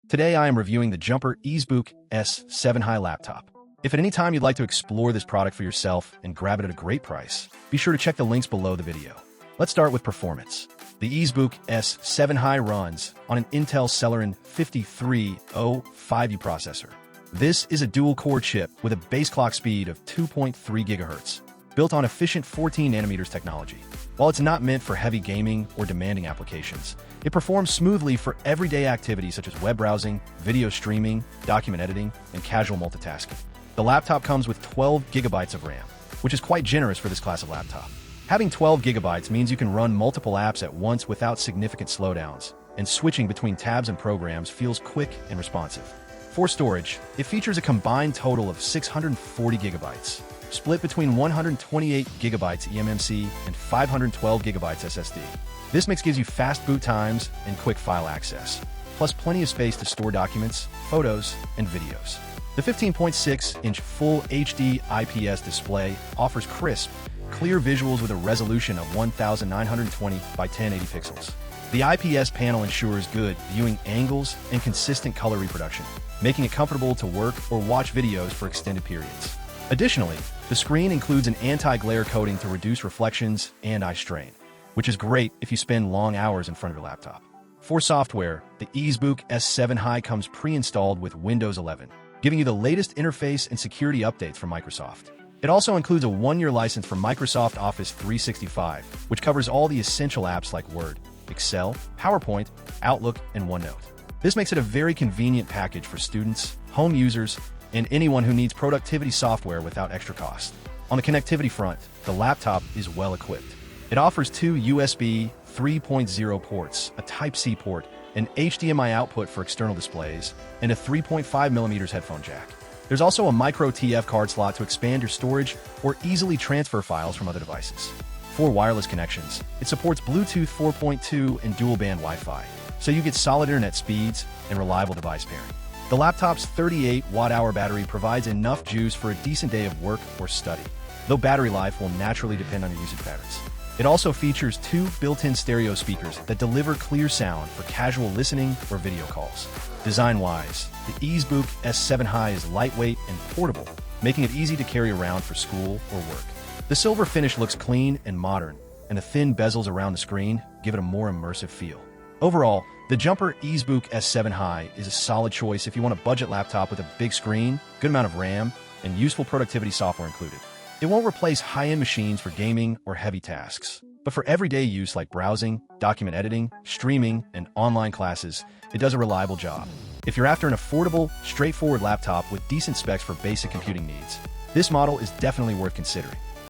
Today I am reviewing the Jumper EZbook S7Hi laptop. If at any time you'd like to explore this product for yourself and grab it at a great price, be sure to check the links below the video. Let's start with performance. The EZbook S7Hi runs on an Intel Celeron 5305U processor. This is a dual-core chip with a base clock speed of 2.3 GHz, built on efficient 14nm technology. While it's not meant for heavy gaming or demanding applications, it performs smoothly for everyday activities such as web browsing, video streaming, document editing, and casual multitasking. The laptop comes with 12 GB of RAM, which is quite generous for this class of laptop. Having 12 GB means you can run multiple apps at once without significant slowdowns, and switching between tabs and programs feels quick and responsive. For storage, it features a combined total of 640 GB, split between 128 GB eMMC and 512 GB SSD. This mix gives you fast boot times and quick file access, plus plenty of space to store documents, photos, and videos. The 15.6-inch Full HD IPS display offers crisp, clear visuals with a resolution of 1920 by 1080 pixels. The IPS panel ensures good viewing angles and consistent color reproduction, making it comfortable to work or watch videos for extended periods. Additionally, the screen includes an anti-glare coating to reduce reflections and eye strain, which is great if you spend long hours in front of your laptop. For software, the EZbook S7Hi comes pre-installed with Windows 11, giving you the latest interface and security updates from Microsoft. It also includes a 1-year license for Microsoft Office 365, which covers all the essential apps like Word, Excel, PowerPoint, Outlook, and OneNote. This makes it a very convenient package for students, home users, and anyone who needs productivity software without extra cost. On the connectivity front, the laptop is well equipped. It offers 2 USB 3.0 ports, a Type-C port, an HDMI output for external displays, and a 3.5mm headphone jack. There's also a micro TF card slot to expand your storage or easily transfer files from other devices. For wireless connections, it supports Bluetooth 4.2 and dual-band Wi-Fi, so you get solid internet speeds and reliable device pairing. The laptop's 38 watt-hour battery provides enough juice for a decent day of work or study, though battery life will naturally depend on your usage patterns. It also features 2 built-in stereo speakers that deliver clear sound for casual listening or video calls. Design-wise, the EZbook S7Hi is lightweight and portable, making it easy to carry around for school or work. The silver finish looks clean and modern, and the thin bezels around the screen give it a more immersive feel. Overall, the Jumper EZbook S7Hi is a solid choice if you want a budget laptop with a big screen, good amount of RAM, and useful productivity software included. It won't replace high-end machines for gaming or heavy tasks, but for everyday use like browsing, document editing, streaming, and online classes, it does a reliable job. If you're after an affordable, straightforward laptop with decent specs for basic computing needs, this model is definitely worth considering.